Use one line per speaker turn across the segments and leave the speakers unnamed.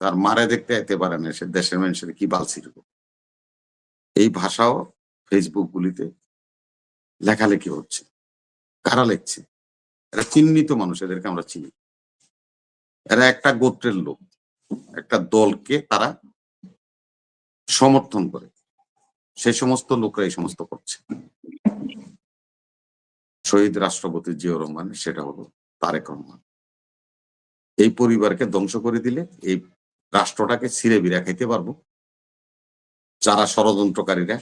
তার মারে দেখতে আইতে পারে না, সে দেশের মানুষের কি বালছিল। এই ভাষাও ফেসবুক গুলিতে লেখালেখি হচ্ছে। কারা লিখছে? এরা চিহ্নিত মানুষ, এদেরকে আমরা চিনি। এরা একটা গোত্রের লোক, একটা দলকে তারা সমর্থন করে। সেই সমস্ত লোকরা এই সমস্ত করছে। শহীদ রাষ্ট্রপতি জিয়াউর রহমান, সেটা হলো তারেক রহমান। এই পরিবারকে ধ্বংস করে দিলে এই রাষ্ট্রটাকে ছিঁড়ে বিড়া খাইতে পারবো। যারা ষড়যন্ত্রকারীরা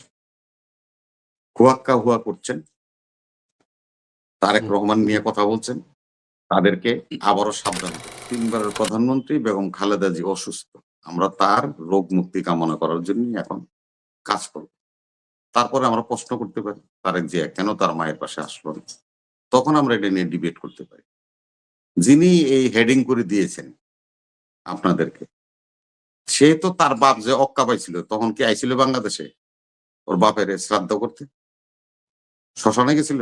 হুয়াক্কা হুয়া করছেন, তারেক রহমান নিয়ে কথা বলছেন, তাদেরকে আবারও সাবধান। 3 বারের প্রধানমন্ত্রী বেগম খালেদা জি অসুস্থ। আমরা তার রোগ মুক্তি কামনা করার জন্য এখন কাজ করব। তারপরে আমরা প্রশ্ন করতে পারি, তারেক জিয়া কেন তার মায়ের পাশে আসলো না? তখন আমরা এটা নিয়ে ডিবেট করতে পারি। যিনি এই হেডিং করে দিয়েছেন আপনাদেরকে, সে তো তার বাপ যে অক্কা পাইছিল তখন কি আইছিল বাংলাদেশে ওর বাপের শ্রাদ্ধ করতে? শ্মশানে গেছিল?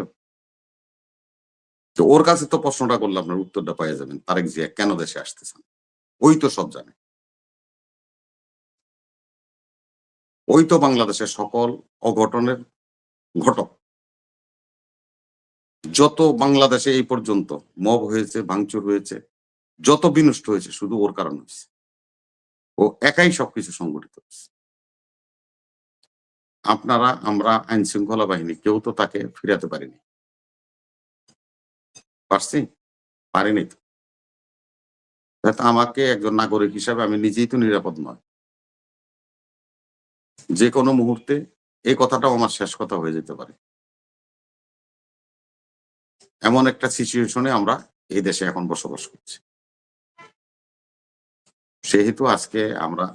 তো ওর কাছে তো প্রশ্নটা করলে আপনার উত্তরটা পাইয়া যাবেন, তারেক জিয়া কেন দেশে আসতেছেন। ওই তো সব জানে। ওই তো বাংলাদেশের সকল অঘটনের ঘটক। যত বাংলাদেশে এই পর্যন্ত মব হয়েছে, ভাঙচুর হয়েছে, যত বিনষ্ট হয়েছে, শুধু ওর কারণ হয়েছে। ও একাই সবকিছু সংগঠিত হয়েছে। আপনারা, আমরা, আইন শৃঙ্খলা বাহিনী কেউ তো তাকে ফিরাতে পারিনি। পারছি? পারিনি তো। আমাকে একজন নাগরিক হিসাবে আমি নিজেই তো নিরাপদ নয়। যে কোনো মুহূর্তে এই কথাটাও আমার শেষ কথা হয়ে যেতে পারে। এমন একটা সিচুয়েশনে আমরা এই দেশে এখন বসবাস করছি। সেহেতু আজকে আমরা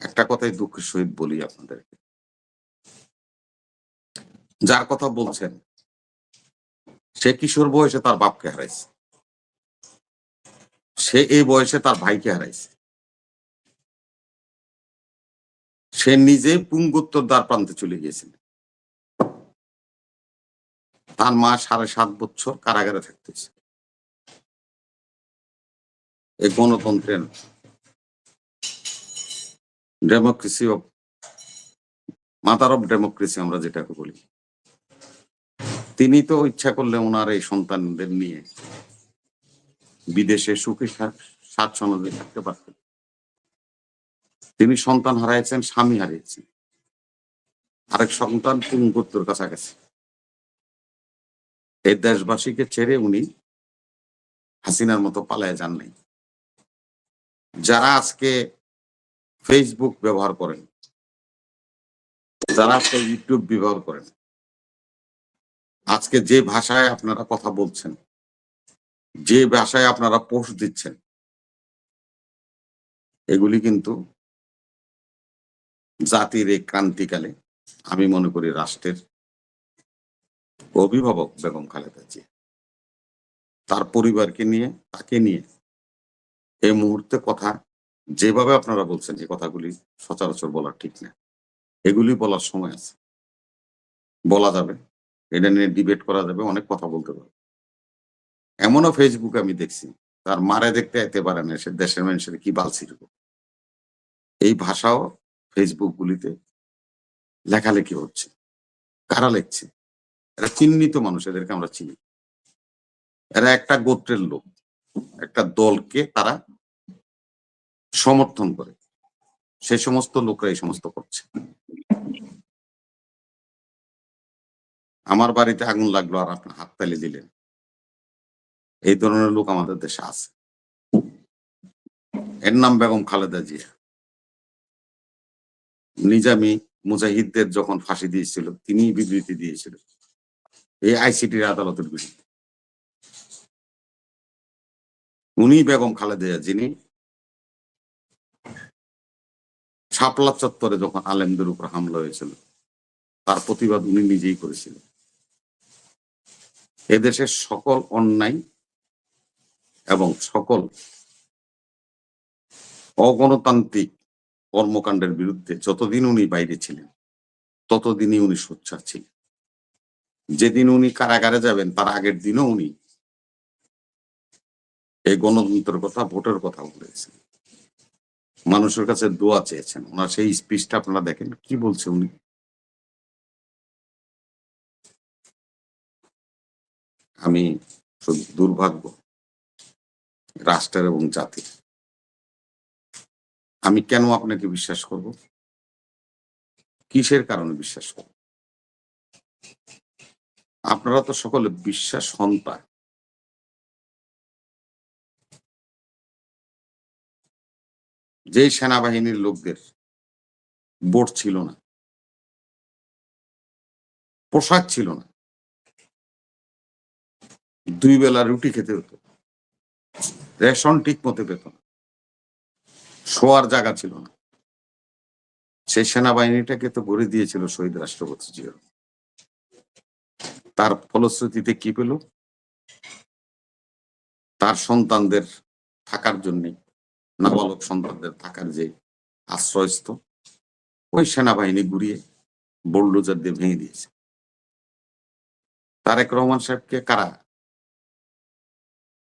একটা কথাই দুঃখের সহিত বলি আপনাদেরকে, যার কথা বলছেন সে কিশোর বয়সে তার বাপকে হারাইছে, সে এই বয়সে তার ভাইকে হারাইছে, সে নিজে পুঙ্গুত্তর দ্বার প্রান্তে চলে গিয়েছিল। তার মা 7.5 বছর কারাগারে থাকতেছে। এই গণতন্ত্রের democracy of mother of democracy আমরা যেটাকে বলি, তিনি তো ইচ্ছা করলে ওনার এই সন্তানদের নিয়ে বিদেশে সুখে স্বাচ্ছন্দ্যে থাকতে পারতেন। তিনি সন্তান হারাইছেন, স্বামী হারিয়েছেন, আরেক সন্তান পুঙ্গুত্তর কাছাকাছি। এই দেশবাসীকে ছেড়ে উনি হাসিনার মতো পালায় যান নাই। যারা আজকে ফেসবুক ব্যবহার করেন, যারা আজকে ইউটিউব ব্যবহার করেন, আজকে যে ভাষায় আপনারা কথা বলছেন, যে ভাষায় আপনারা পোস্ট দিচ্ছেন, এগুলি কিন্তু জাতির এই ক্রান্তিকালে আমি মনে করি রাষ্ট্রের অভিভাবক বেগম খালেদা জিয়া তার পরিবারকে নিয়ে, তাকে নিয়ে এই মুহূর্তে কথা যেভাবে আপনারা বলছেন, যে কথাগুলি সচরাচর বলা ঠিক না। এগুলি বলার সময় আছে, বলা যাবে, এটা নিয়ে ডিবেট করা যাবে, অনেক কথা বলতে পারবে। এমনও ফেসবুকে আমি দেখছি তার মারে দেখতে আইতে পারে না, সে দেশের মানুষের কি বালছিল। এই ভাষাও ফেসবুক গুলিতে লেখালেখি হচ্ছে। কারা লিখছে? এরা চিহ্নিত মানুষ, এদেরকে আমরা চিনি। এরা একটা গোত্রের লোক, একটা দলকে তারা সমর্থন করে। সেই সমস্ত লোকরা এই সমস্ত করছে। আমার বাড়িতে আগুন লাগলো আর আপনি হাততালি দিলেন, এই ধরনের লোক আমাদের দেশে আছে। এর নাম বেগম খালেদা জিয়া। নিজামী মুজাহিদদের যখন ফাঁসি দিয়েছিল, তিনি বিবৃতি দিয়েছিল এই আইসিটির আদালতের বিরুদ্ধে। উনি বেগম খালেদা জিয়া, যিনি শাপলা চত্বরে যখন আলেমদের উপর হামলা হয়েছিল, তার প্রতিবাদ উনি নিজেই করেছিলেন। এদেশের সকল অন্যায় এবং সকল অগণতান্ত্রিক কর্মকাণ্ডের বিরুদ্ধে যতদিন উনি বাইরে ছিলেন, ততদিনই উনি সোচ্চার ছিলেন। যেদিন উনি কারাগারে যাবেন, তার আগের দিনও উনি এই গণতন্ত্রের কথা, ভোটের কথা বলেছেন, মানুষের কাছে দোয়া চেয়েছেন। ওনার সেই স্পিচটা আপনারা দেখেন কি বলছে উনি। আমি শুধু দুর্ভাগ্য রাষ্ট্রের এবং জাতির। আমি কেন আপনাকে বিশ্বাস করব? কিসের কারণে বিশ্বাস করব? আপনারা তো সকলে বিশ্বাস সন্তান। যে সেনাবাহিনীর লোকদের বোট ছিল না, পোশাক ছিল না, 2 বেলা রুটি খেতে হতো, রেশন ঠিক মতো পেত না, শোয়ার জায়গা ছিল না, সেই সেনাবাহিনীটাকে তো গড়ে দিয়েছিল শহীদ রাষ্ট্রপতি জিয়া। তার ফলশ্রুতিতে কি পেল? তার সন্তানদের থাকার জন্য, নাবালক সন্তানদের থাকার যে আশ্রয়স্থল, ওই সেনাবাহিনী ঘুরিয়ে বুলডোজার দিয়ে ভেঙে দিয়েছে। তারেক রহমান সাহেবকে কারা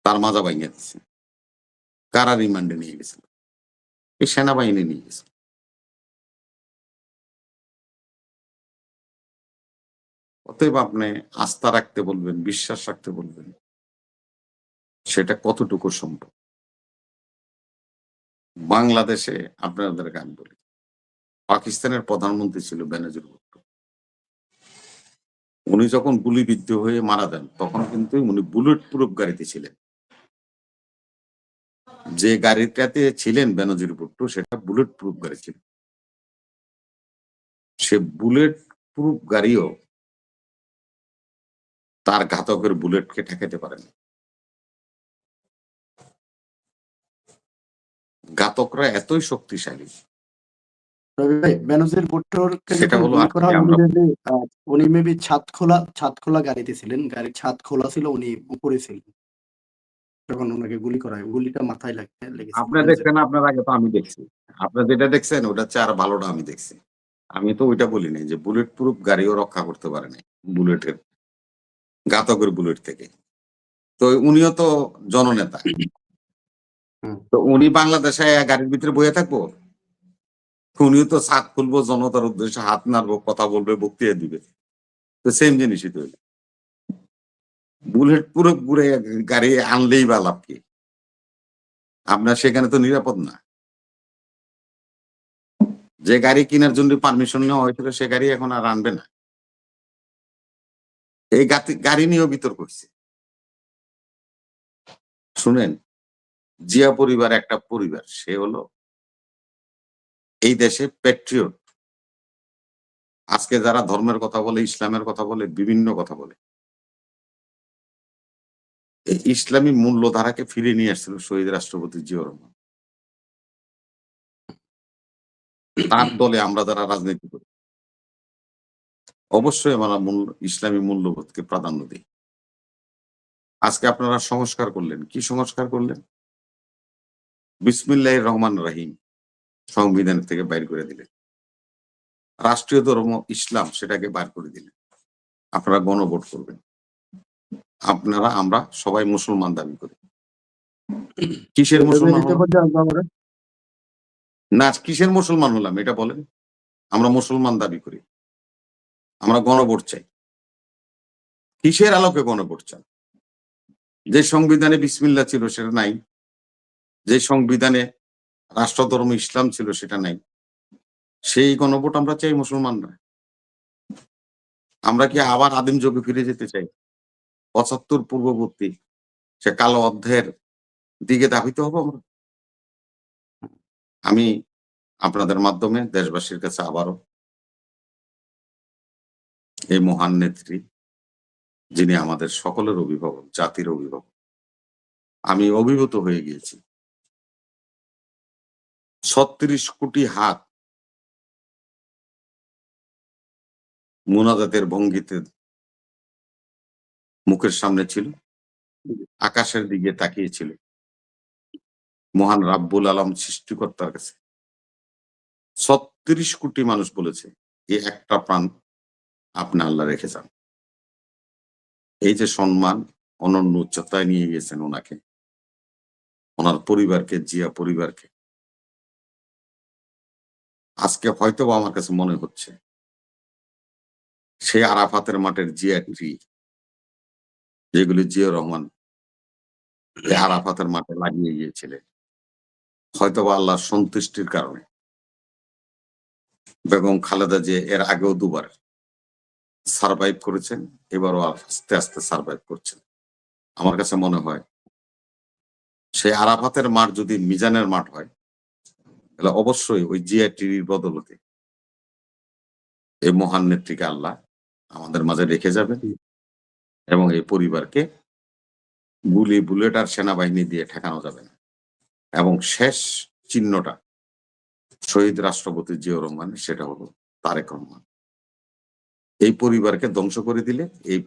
তার মাজা ভাঙিয়ে দিচ্ছে? কারা রিমান্ডে নিয়ে গেছিল? এই সেনাবাহিনী নিয়ে গেছে। অতএব আপনি আস্থা রাখতে বলবেন, বিশ্বাস রাখতে বলবেন, সেটা কতটুকু সম্ভব? বাংলাদেশে আপনাদেরকে আমি বলি, পাকিস্তানের প্রধানমন্ত্রী ছিল বেনজির ভুট্টো। উনি যখন গুলিবিদ্ধ হয়ে মারা যান, তখন কিন্তু উনি বুলেট প্রুফ গাড়িতে ছিলেন। যে গাড়িটাতে ছিলেন বেনজির ভুট্টো, সেটা বুলেট প্রুফ গাড়ি ছিল। সে বুলেট প্রুফ গাড়িও তার ঘাতকের বুলেটকে ঠেকাতে পারেন। ঘাতকরা এতই শক্তিশালী,
বেনজির ভুট্টোকে
সেটা
যখন
হলো
গুলি করা
আজকে
হয়,
আমরা
উনি মেবি ছাদখোলা গাড়িতে ছিলেন, গাড়ির ছাদ খোলা ছিল, উনি উপরে ছিলেন যখন ওনাকে গুলি করা হয়। গুলিটা মাথায় লেগেছে
আপনি
বেনজির।
দেখছেন, আপনার আগে তো আমি দেখছি। আপনি যেটা দেখছেন ওটা হচ্ছে আর ভালোটা আমি দেখছি। আমি তো ওইটা বলি নাই যে বুলেট প্রুফ গাড়িও রক্ষা করতে পারে নাই বুলেটের, ঘাতকের বুলেট থেকে। তো উনিও তো জননেতা।
হুম।
তো উনি বাংলাদেশে গাড়ির ভিতরে বইয়ে থাকবো? উনিও তো ছাদ খুলবো, জনতার উদ্দেশ্যে হাত নাড়বো, কথা বলবে, বক্তৃতা দিবে। তো সেম জিনিসই তো। বুলেট প্রুফ গাড়ি আনলেই বা লাভ কি? আপনার সেখানে তো নিরাপদ না। যে গাড়ি কেনার জন্য পারমিশন নেওয়া হয়েছিল, সে গাড়ি এখন আর আনবে না। এই গাড়ি নিয়েও বিতর্ক হচ্ছে। শুনেন, জিয়া পরিবার একটা পরিবার, সে হলো এই দেশে প্যাট্রিয়ট। আজকে যারা ধর্মের কথা বলে, ইসলামের কথা বলে, বিভিন্ন কথা বলে, এই ইসলামী মূল্যধারাকে ফিরিয়ে নিয়ে আসছিল শহীদ রাষ্ট্রপতি জিয়াউর রহমান। তার দলে আমরা যারা রাজনীতি করি, অবশ্যই আমরা ইসলামী মূল্যবোধকে প্রাধান্য দিই। আজকে আপনারা সংস্কার করলেন, কি সংস্কার করলেন? বিসমিল্লাহির রহমান রহিম সংবিধান থেকে বাইর করে দিলেন। রাষ্ট্রীয় ধর্ম ইসলাম, সেটাকে বাইর করে দিলেন। আপনারা গণভোট করবেন। আমরা সবাই মুসলমান দাবি করি। কিসের মুসলমান হলাম? না, কিসের মুসলমান হলাম এটা বলেন? আমরা মুসলমান দাবি করি, আমরা গণভোট চাই। কিসের আলোকে গণভোট চান? যে সংবিধানে বিসমিল্লাহ ছিল সেটা নাই, যে সংবিধানে রাষ্ট্রধর্ম ইসলাম ছিল সেটা নাই, সেই গণভোট আমরা চাই মুসলমানরা। আমরা কি আবার আদিম যুগে ফিরে যেতে চাই? ৭৫ পূর্ববর্তী সে কালো অধ্যায়ের দিকে ধাবিত হবো আমরা? আমি আপনাদের মাধ্যমে দেশবাসীর কাছে আবারও এই মহান নেত্রী, যিনি আমাদের সকলের অভিভাবক, জাতির অভিভাবক, আমি অভিভূত হয়ে গিয়েছি। ৩৬ কোটি হাত মুনাজাতের ভঙ্গিতে মুখের সামনে ছিল, আকাশের দিকে তাকিয়েছিল, মহান রাব্বুল আলম সৃষ্টিকর্তার কাছে ৩৬ কোটি মানুষ বলেছে, এই একটা প্রাণ আপনি আল্লাহ রেখে যান। এই যে সম্মান, অনন্য উচ্চতায় নিয়ে গেছেন ওনাকে, ওনার পরিবারকে, জিয়া পরিবারকে। আজকে হয়তো আমার কাছে মনে হচ্ছে সেই আরাফাতের মাঠের জিয়া ট্রি যেগুলি জিয়া রহমান এই আরাফাতের মাঠে লাগিয়ে গিয়েছিলেন, হয়তোবা আল্লাহর সন্তুষ্টির কারণে বেগম খালেদা জিয়া এর আগেও দুবার সারভাইভ করেছেন, এবারও আস্তে আস্তে সারভাইভ করছেন। আমার কাছে মনে হয় সেই আরাফাতের মাঠ যদি মিজানের মাঠ হয়, তাহলে অবশ্যই ওই জিয়া ট্রির বদলতে এই মহান নেত্রীকে আল্লাহ আমাদের মাঝে রেখে যাবেন এবং এই পরিবারকে গুলি, বুলেট আর সেনাবাহিনী দিয়ে ঠেকানো যাবে না। এবং শেষ চিহ্নটা শহীদ রাষ্ট্রপতি জিয়াউর রহমান, সেটা হলো তারেক রহমান। এই পরিবারকে ধ্বংস করে দিলে এই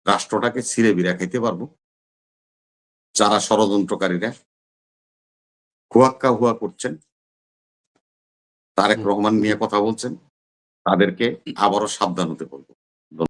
রাষ্ট্রটাকে ছিঁড়ে বিড়া খাইতে পারবো। যারা ষড়যন্ত্রকারীরা হুয়াক্কা হুয়া করছেন, তারেক রহমান নিয়ে কথা বলছেন, তাদেরকে আবারও সাবধান হতে বলবো।